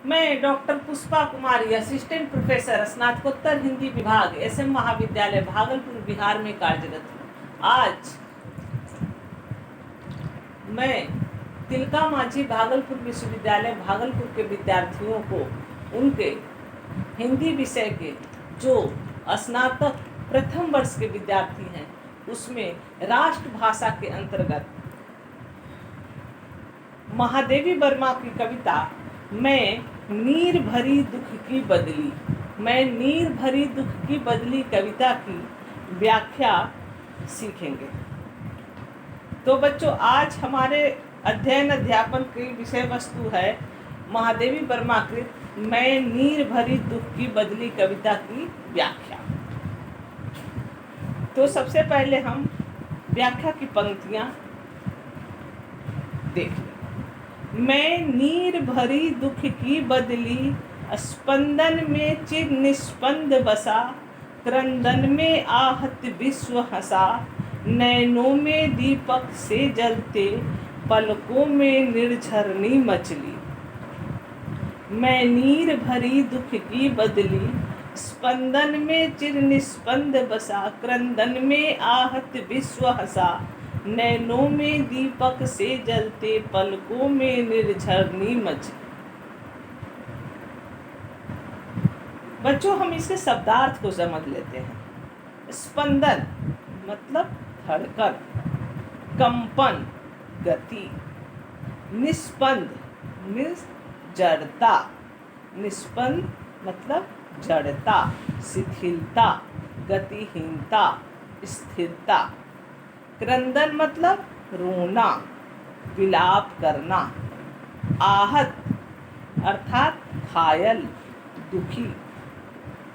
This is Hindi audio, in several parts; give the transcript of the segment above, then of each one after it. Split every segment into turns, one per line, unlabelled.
मैं डॉक्टर पुष्पा कुमारी, असिस्टेंट प्रोफेसर, स्नातकोत्तर हिंदी विभाग, SM महाविद्यालय भागलपुर बिहार में कार्यरत हूँ। आज मैं तिलका मांझी भागलपुर विश्वविद्यालय भागलपुर के विद्यार्थियों को उनके हिंदी विषय के जो स्नातक प्रथम वर्ष के विद्यार्थी हैं उसमें राष्ट्रभाषा के अंतर्गत महादेवी वर्मा की कविता मैं नीर भरी दुख की बदली, मैं नीर भरी दुख की बदली कविता की व्याख्या सीखेंगे। तो बच्चों, आज हमारे अध्ययन अध्यापन की विषय वस्तु है महादेवी वर्मा कृत मैं नीर भरी दुख की बदली कविता की व्याख्या। तो सबसे पहले हम व्याख्या की पंक्तियां देख लें। मैं नीर भरी दुख की बदली, स्पंदन में चिर निस्पंद बसा, क्रंदन में आहत विश्व हंसा, नैनों में दीपक से जलते, पलकों में निर्झरनी मचली। मैं नीर भरी दुख की बदली, स्पंदन में चिर निस्पंद बसा, क्रंदन में आहत विश्व हंसा, नैनों में दीपक से जलते, पलकों में निर्झरनी मचली। बच्चों, हम इसके शब्दार्थ को समझ लेते हैं। स्पंदन मतलब धड़कन, कंपन गति, निस्पंद जड़ता, निस्पंद मतलब जड़ता, शिथिलता, गतिहीनता, स्थिरता। क्रंदन मतलब रोना, विलाप करना। आहत अर्थात घायल, दुखी।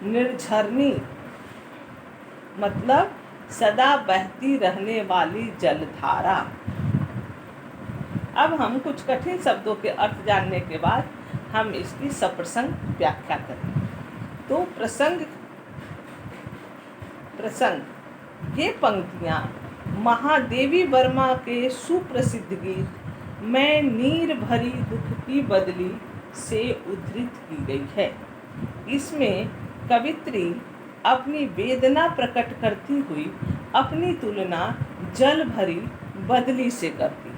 निर्झरनी मतलब सदा बहती रहने वाली जलधारा। अब हम कुछ कठिन शब्दों के अर्थ जानने के बाद हम इसकी सप्रसंग व्याख्या करें। तो प्रसंग ये पंक्तियाँ महादेवी वर्मा के सुप्रसिद्ध गीत मैं नीर भरी दुख की बदली से उद्धृत की गई है। इसमें कवित्री अपनी वेदना प्रकट करती हुई अपनी तुलना जल भरी बदली से करती है।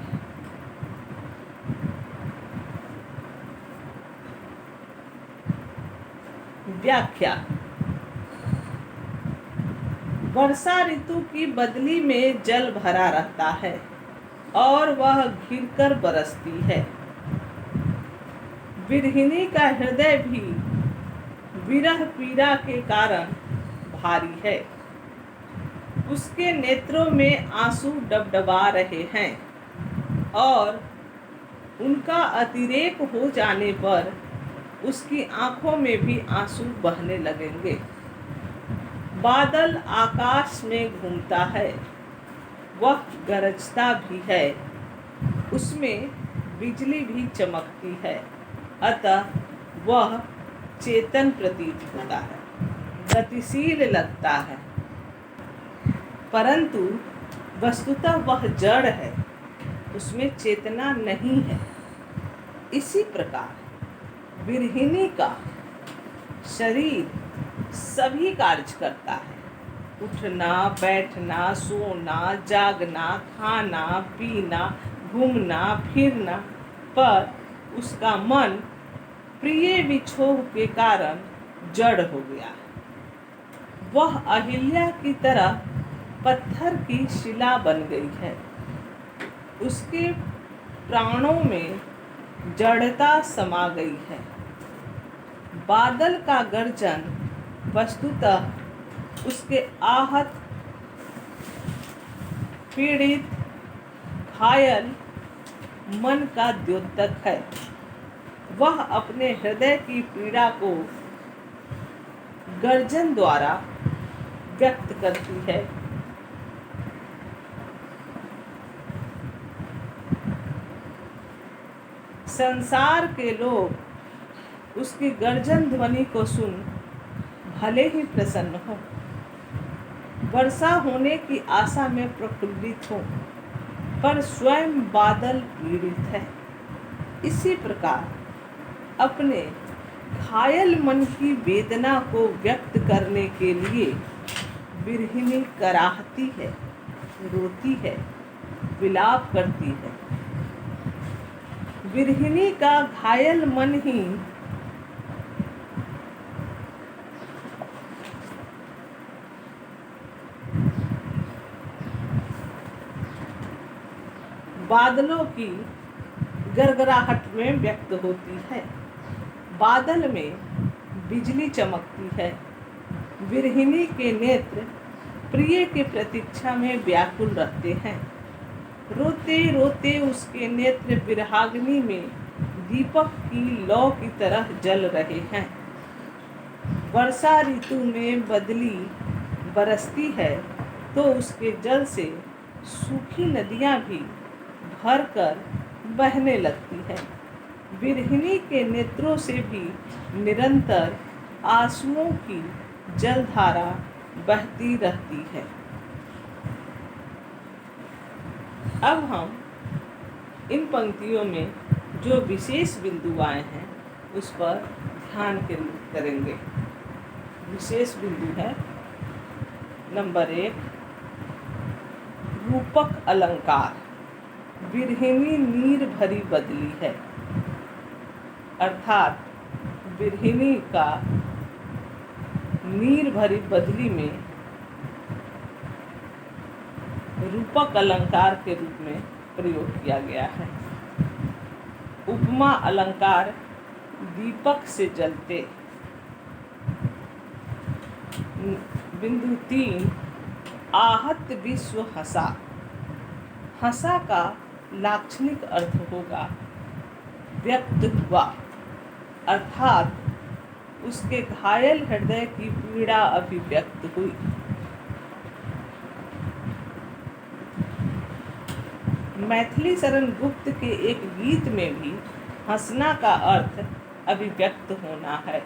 व्याख्या। वर्षा ऋतु की बदली में जल भरा रहता है और वह घिरकर बरसती है। विरहिणी का हृदय भी विरह पीड़ा के कारण भारी है। उसके नेत्रों में आंसू डबडबा रहे हैं और उनका अतिरेक हो जाने पर उसकी आंखों में भी आंसू बहने लगेंगे। बादल आकाश में घूमता है, वह गरजता भी है, उसमें बिजली भी चमकती है, अतः वह चेतन प्रतीत होता है, गतिशील लगता है, परंतु वस्तुतः वह जड़ है, उसमें चेतना नहीं है। इसी प्रकार विरहिणी का शरीर सभी कार्य करता है, उठना, बैठना, सोना, जागना, खाना, पीना, घूमना, फिरना, पर उसका मन प्रिय विछोह के कारण जड़ हो गया। वह अहिल्या की तरह पत्थर की शिला बन गई है। उसके प्राणों में जड़ता समा गई है। बादल का गर्जन वस्तुतः उसके आहत, पीड़ित, घायल मन का द्योतक है। वह अपने हृदय की पीड़ा को गर्जन द्वारा व्यक्त करती है। संसार के लोग उसकी गर्जन ध्वनि को सुन भले ही प्रसन्न हो, वर्षा होने की आशा में प्रफुल्लित हो, पर स्वयं बादल पीड़ित है। इसी प्रकार अपने घायल मन की वेदना को व्यक्त करने के लिए विरहिणी कराहती है, रोती है, विलाप करती है। विरहिणी का घायल मन ही बादलों की गरगराहट में व्यक्त होती है। बादल में बिजली चमकती है। विरहिणी के नेत्र प्रिय की प्रतीक्षा में व्याकुल रहते हैं। रोते रोते उसके नेत्र विरहाग्नि में दीपक की लौ की तरह जल रहे हैं। वर्षा ऋतु में बदली बरसती है तो उसके जल से सूखी नदियां भी भरकर बहने लगती है। विरहिणी के नेत्रों से भी निरंतर आंसुओं की जलधारा बहती रहती है। अब हम इन पंक्तियों में जो विशेष बिंदु आए हैं उस पर ध्यान केंद्रित करेंगे। विशेष बिंदु है नंबर 1, रूपक अलंकार। विरहिणी नीर भरी बदली है, अर्थात विरहिणी का नीर भरी बदली में रूपक अलंकार के रूप में प्रयोग किया गया है। उपमा अलंकार दीपक से जलते। बिंदु 3, आहत विश्व हंसा। हंसा का लाक्षणिक अर्थ होगा व्यक्त हुआ, अर्थात उसके घायल हृदय की पीड़ा अभिव्यक्त हुई। मैथिली शरण गुप्त के एक गीत में भी हंसना का अर्थ अभिव्यक्त होना है।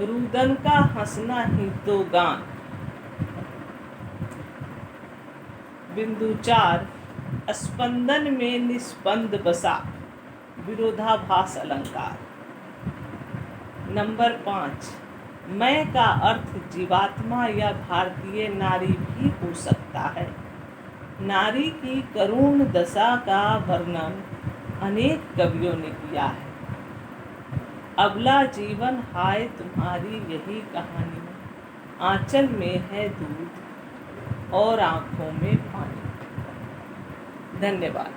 रुदन का हंसना ही तो गान। बिंदु 4, स्पंदन में निस्पंद बसा। विरोधाभास अलंकार। नंबर 5, मैं का अर्थ जीवात्मा या भारतीय नारी भी हो सकता है। नारी की करुण दशा का वर्णन अनेक कवियों ने किया है। अबला जीवन हाय तुम्हारी यही कहानी, आंचल में है दूध और आँखों में पानी। धन्यवाद।